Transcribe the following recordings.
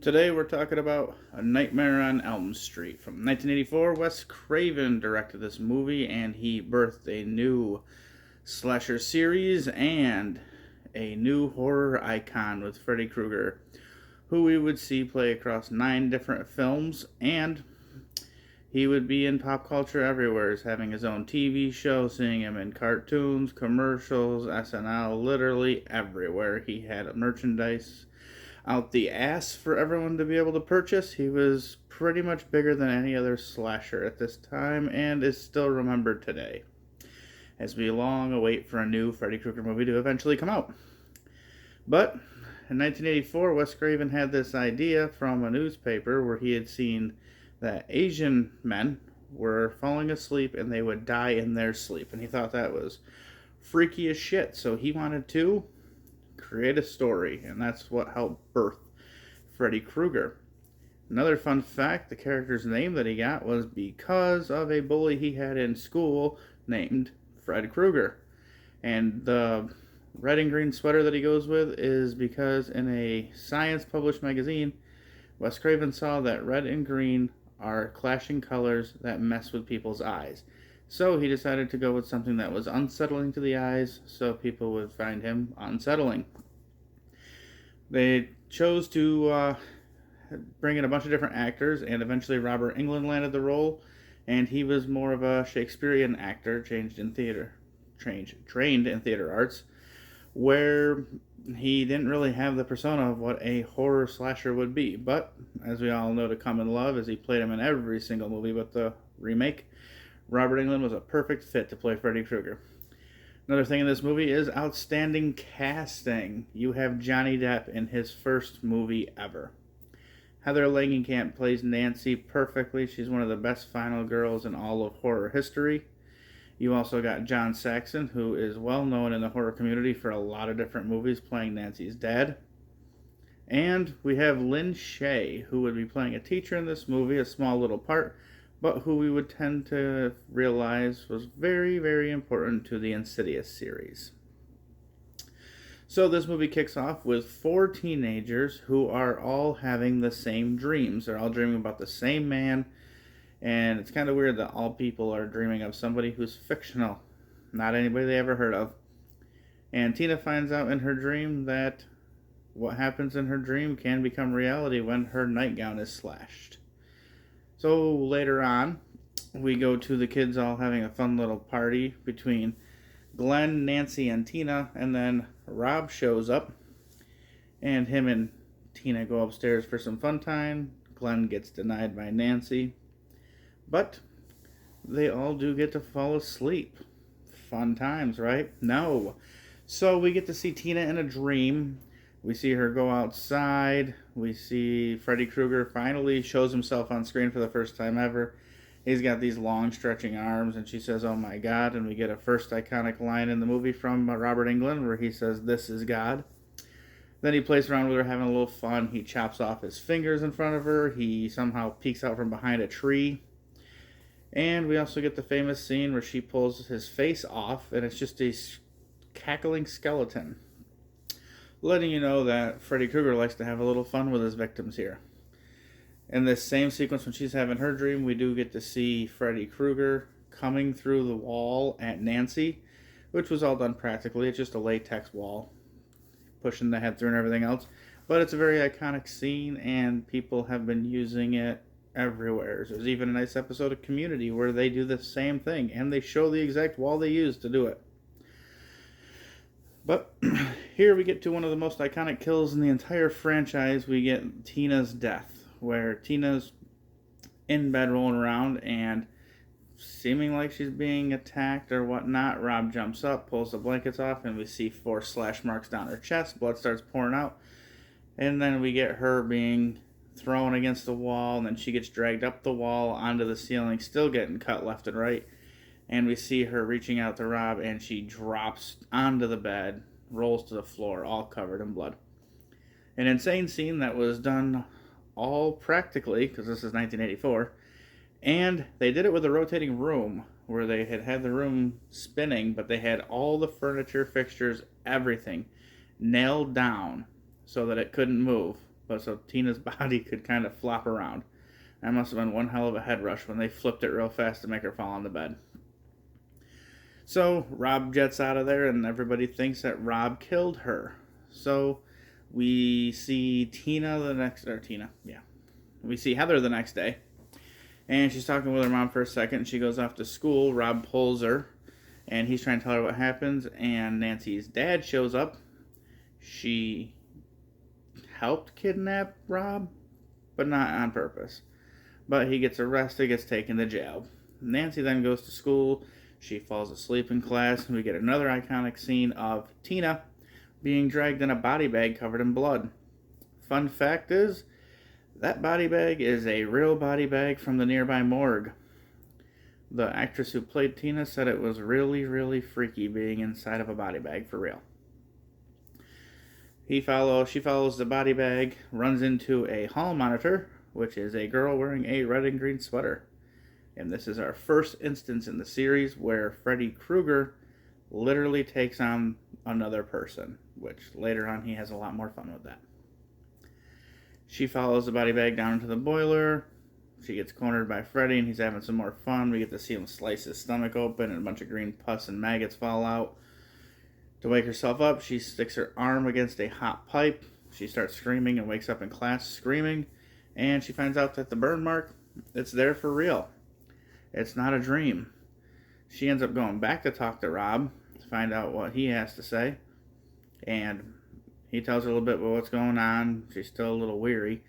Today we're talking about A Nightmare on Elm Street. From 1984, Wes Craven directed this movie and he birthed a new slasher series and a new horror icon with Freddy Krueger, who we would see play across 9 different films, and he would be in pop culture everywhere, having his own TV show, seeing him in cartoons, commercials, SNL, literally everywhere. He had merchandise out the ass for everyone to be able to purchase. He was pretty much bigger than any other slasher at this time and is still remembered today, as we long await for a new Freddy Krueger movie to eventually come out. But in 1984, Wes Craven had this idea from a newspaper where he had seen that Asian men were falling asleep and they would die in their sleep, and he thought that was freaky as shit, so he wanted to create a story, and that's what helped birth Freddy Krueger. Another fun fact, the character's name that he got was because of a bully he had in school named Fred Krueger. And the red and green sweater that he goes with is because in a science published magazine, Wes Craven saw that red and green are clashing colors that mess with people's eyes. So he decided to go with something that was unsettling to the eyes so people would find him unsettling. They chose to bring in a bunch of different actors, and eventually Robert Englund landed the role, and he was more of a Shakespearean actor, trained in theater arts, where he didn't really have the persona of what a horror slasher would be. But as we all know to come and love, as he played him in every single movie but the remake, Robert Englund was a perfect fit to play Freddy Krueger. Another thing in this movie is outstanding casting. You have Johnny Depp in his first movie ever. Heather Langenkamp plays Nancy perfectly. She's one of the best final girls in all of horror history. You also got John Saxon, who is well known in the horror community for a lot of different movies, playing Nancy's dad. And we have Lynn Shay, who would be playing a teacher in this movie, a small little part, but who we would tend to realize was very, very important to the Insidious series. So this movie kicks off with 4 teenagers who are all having the same dreams. They're all dreaming about the same man, and it's kind of weird that all people are dreaming of somebody who's fictional, not anybody they ever heard of. And Tina finds out in her dream that what happens in her dream can become reality when her nightgown is slashed. So later on, we go to the kids all having a fun little party between Glenn, Nancy, and Tina, and then Rob shows up, and him and Tina go upstairs for some fun time. Glenn gets denied by Nancy, but they all do get to fall asleep. Fun times, right? No. So we get to see Tina in a dream. We see her go outside. We see Freddy Krueger finally shows himself on screen for the first time ever. He's got these long stretching arms, and she says, "Oh my God," and we get a first iconic line in the movie from Robert Englund where he says, "This is God." Then he plays around with her, having a little fun. He chops off his fingers in front of her. He somehow peeks out from behind a tree. And we also get the famous scene where she pulls his face off, and it's just a cackling skeleton, letting you know that Freddy Krueger likes to have a little fun with his victims here. In this same sequence when she's having her dream, we do get to see Freddy Krueger coming through the wall at Nancy, which was all done practically. It's just a latex wall, pushing the head through and everything else. But it's a very iconic scene, and people have been using it everywhere. There's even a nice episode of Community where they do the same thing, and they show the exact wall they used to do it. But here we get to one of the most iconic kills in the entire franchise. We get Tina's death, where Tina's in bed rolling around and seeming like she's being attacked or whatnot. Rob jumps up, pulls the blankets off, and we see 4 slash marks down her chest. Blood starts pouring out. And then we get her being thrown against the wall, and then she gets dragged up the wall onto the ceiling, still getting cut left and right. And we see her reaching out to Rob, and she drops onto the bed, rolls to the floor, all covered in blood. An insane scene that was done all practically, because this is 1984, and they did it with a rotating room, where they had the room spinning, but they had all the furniture, fixtures, everything nailed down so that it couldn't move. but so Tina's body could kind of flop around. That must have been one hell of a head rush when they flipped it real fast to make her fall on the bed. So Rob jets out of there, and everybody thinks that Rob killed her. So we see we see Heather the next day, and she's talking with her mom for a second, and she goes off to school. Rob pulls her, and he's trying to tell her what happens, and Nancy's dad shows up. She helped kidnap Rob, but not on purpose. But he gets arrested, gets taken to jail. Nancy then goes to school. She falls asleep in class, and we get another iconic scene of Tina being dragged in a body bag covered in blood. Fun fact is, that body bag is a real body bag from the nearby morgue. The actress who played Tina said it was really, really freaky being inside of a body bag for real. She follows the body bag, runs into a hall monitor, which is a girl wearing a red and green sweater. And this is our first instance in the series where Freddy Krueger literally takes on another person, which later on he has a lot more fun with that. She follows the body bag down into the boiler. She gets cornered by Freddy, and he's having some more fun. We get to see him slice his stomach open, and a bunch of green pus and maggots fall out. To wake herself up, she sticks her arm against a hot pipe. She starts screaming and wakes up in class screaming, and she finds out that the burn mark, it's there for real. It's not a dream. She ends up going back to talk to Rob to find out what he has to say. And he tells her a little bit about what's going on. She's still a little weary.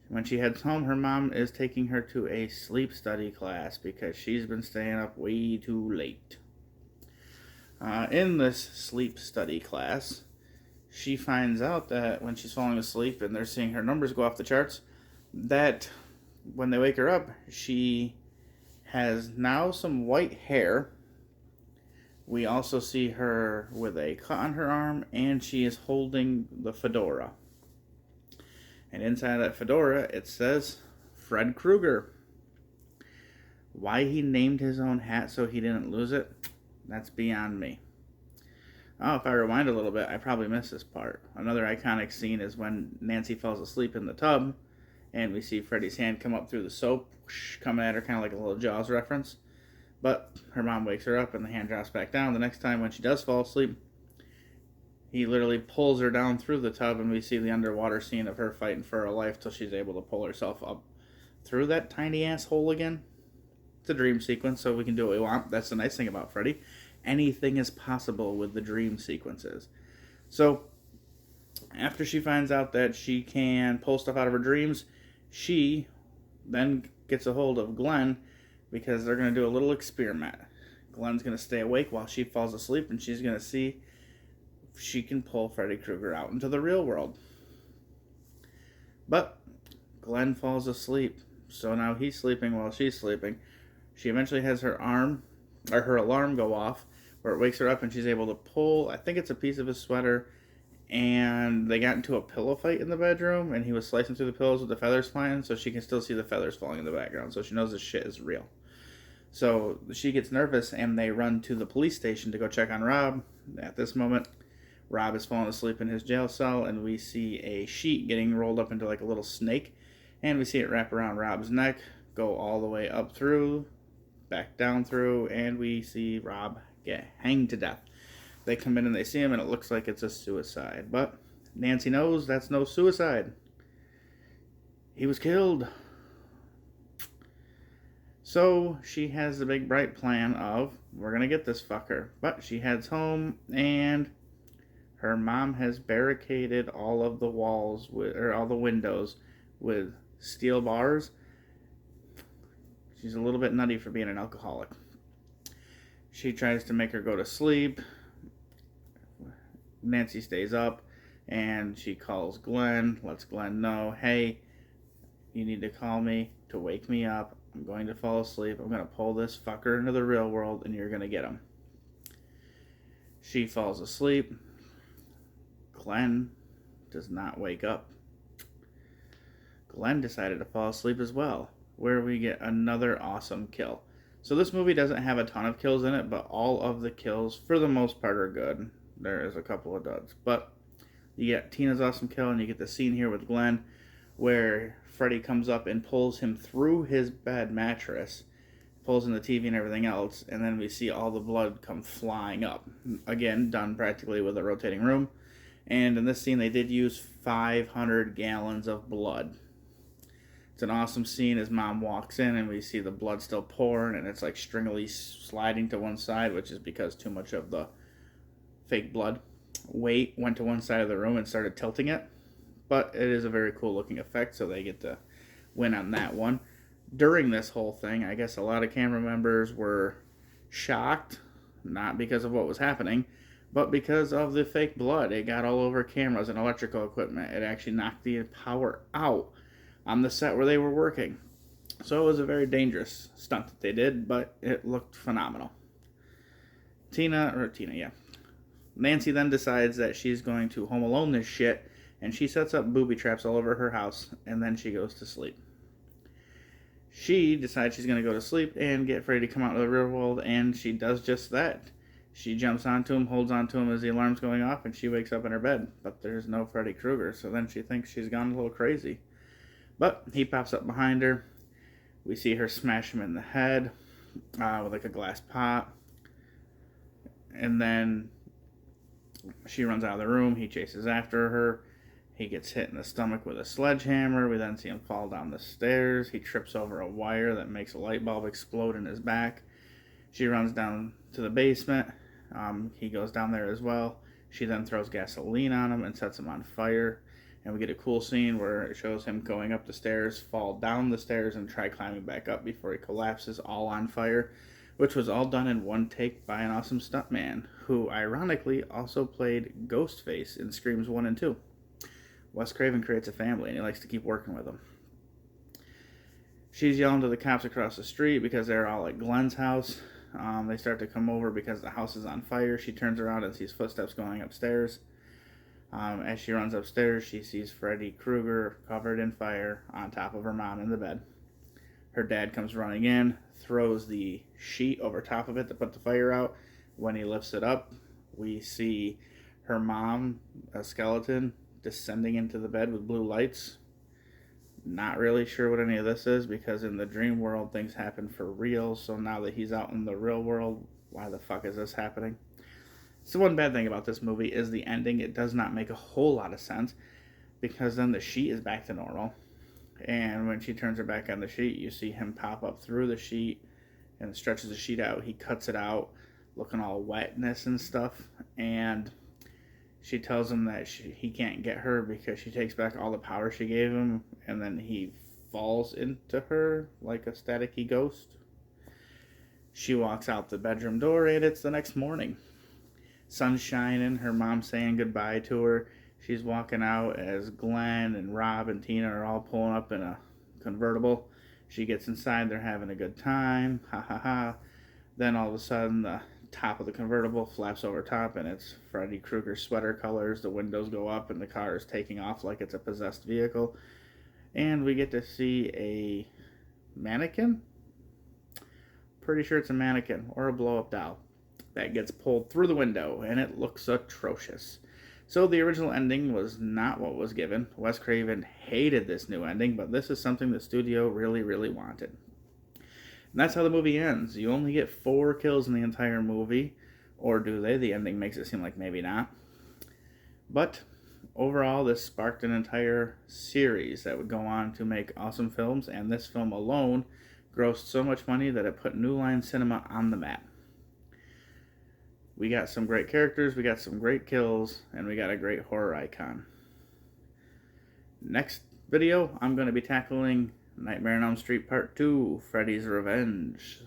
When she heads home, her mom is taking her to a sleep study class because she's been staying up way too late. In this sleep study class, she finds out that when she's falling asleep and they're seeing her numbers go off the charts, that when they wake her up, she has now some white hair. We also see her with a cut on her arm, and she is holding the fedora. And inside that fedora, it says Fred Krueger. Why he named his own hat so he didn't lose it, that's beyond me. Oh, if I rewind a little bit, I probably missed this part. Another iconic scene is when Nancy falls asleep in the tub, and we see Freddy's hand come up through the soap, coming at her, kind of like a little Jaws reference. But her mom wakes her up, and the hand drops back down. The next time when she does fall asleep, he literally pulls her down through the tub, and we see the underwater scene of her fighting for her life till she's able to pull herself up through that tiny ass hole again. It's a dream sequence, so we can do what we want. That's the nice thing about Freddy. Anything is possible with the dream sequences. So, after she finds out that she can pull stuff out of her dreams, she then gets a hold of Glenn because they're going to do a little experiment. Glenn's going to stay awake while she falls asleep, and she's going to see if she can pull Freddy Krueger out into the real world. But Glenn falls asleep, so now he's sleeping while she's sleeping. She eventually has her alarm go off, where it wakes her up, and she's able to pull, I think it's a piece of his sweater, and they got into a pillow fight in the bedroom, and he was slicing through the pillows with the feathers flying, so she can still see the feathers falling in the background, so she knows this shit is real. So she gets nervous, and they run to the police station to go check on Rob. At this moment, Rob is falling asleep in his jail cell, and we see a sheet getting rolled up into like a little snake, and we see it wrap around Rob's neck, go all the way up through, back down through, and we see Rob get hanged to death. They come in and they see him, and it looks like it's a suicide. But Nancy knows that's no suicide. He was killed. So she has the big bright plan of, we're going to get this fucker. But she heads home, and her mom has barricaded all of the walls, or all the windows, with steel bars. She's a little bit nutty for being an alcoholic. She tries to make her go to sleep. Nancy stays up, and she calls Glenn, lets Glenn know, hey, you need to call me to wake me up. I'm going to fall asleep. I'm going to pull this fucker into the real world, and you're going to get him. She falls asleep. Glenn does not wake up. Glenn decided to fall asleep as well, where we get another awesome kill. So this movie doesn't have a ton of kills in it, but all of the kills, for the most part, are good. There is a couple of duds. But you get Tina's awesome kill, and you get the scene here with Glenn. where Freddy comes up and pulls him through his bed mattress, pulls in the TV and everything else, and then we see all the blood come flying up. Again, done practically with a rotating room. And in this scene, they did use 500 gallons of blood. It's an awesome scene. His mom walks in, and we see the blood still pouring, and it's like stringily sliding to one side, which is because too much of the fake blood weight went to one side of the room and started tilting it. But it is a very cool looking effect, so they get to win on that one. During this whole thing, I guess a lot of camera members were shocked, not because of what was happening, but because of the fake blood. It got all over cameras and electrical equipment. It actually knocked the power out on the set where they were working. So it was a very dangerous stunt that they did, but it looked phenomenal. Nancy then decides that she's going to Home Alone this shit, and she sets up booby traps all over her house, and then she goes to sleep. She decides she's going to go to sleep and get Freddy to come out of the real world, and she does just that. She jumps onto him, holds onto him as the alarm's going off, and she wakes up in her bed. But there's no Freddy Krueger, so then she thinks she's gone a little crazy. But he pops up behind her. We see her smash him in the head with like a glass pot. And then she runs out of the room. He chases after her. He gets hit in the stomach with a sledgehammer. We then see him fall down the stairs. He trips over a wire that makes a light bulb explode in his back. She runs down to the basement. He goes down there as well. She then throws gasoline on him and sets him on fire. And we get a cool scene where it shows him going up the stairs, fall down the stairs, and try climbing back up before he collapses, all on fire, which was all done in one take by an awesome stuntman, who ironically also played Ghostface in Screams 1 and 2. Wes Craven creates a family, and he likes to keep working with them. She's yelling to the cops across the street because they're all at Glenn's house. They start to come over because the house is on fire. She turns around and sees footsteps going upstairs. As she runs upstairs, she sees Freddy Krueger covered in fire on top of her mom in the bed. Her dad comes running in, throws the sheet over top of it to put the fire out. When he lifts it up, we see her mom, a skeleton, descending into the bed with blue lights. Not really sure what any of this is, because in the dream world things happen for real, so now that he's out in the real world, why the fuck is this happening? So one bad thing about this movie is the ending. It does not make a whole lot of sense, because then the sheet is back to normal, and when she turns her back on the sheet, you see him pop up through the sheet and stretches the sheet out. He cuts it out, looking all wetness and stuff, and she tells him that he can't get her because she takes back all the power she gave him, and then he falls into her like a staticky ghost. She walks out the bedroom door, and it's the next morning. Sun's shining, her mom saying goodbye to her. She's walking out as Glenn and Rob and Tina are all pulling up in a convertible. She gets inside, they're having a good time, ha ha ha. Then all of a sudden the top of the convertible flaps over top, and it's Freddy Krueger sweater colors. The windows go up and the car is taking off like it's a possessed vehicle. And we get to see a mannequin? Pretty sure it's a mannequin or a blow-up doll that gets pulled through the window, and it looks atrocious. So the original ending was not what was given. Wes Craven hated this new ending, but this is something the studio really, really wanted. And that's how the movie ends. You only get 4 kills in the entire movie, or do they? The ending makes it seem like maybe not. But overall, this sparked an entire series that would go on to make awesome films, and this film alone grossed so much money that it put New Line Cinema on the map. We got some great characters, we got some great kills, and we got a great horror icon. Next video, I'm going to be tackling Nightmare on Elm Street Part 2, Freddy's Revenge.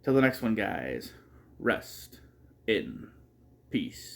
Till the next one, guys, rest in peace.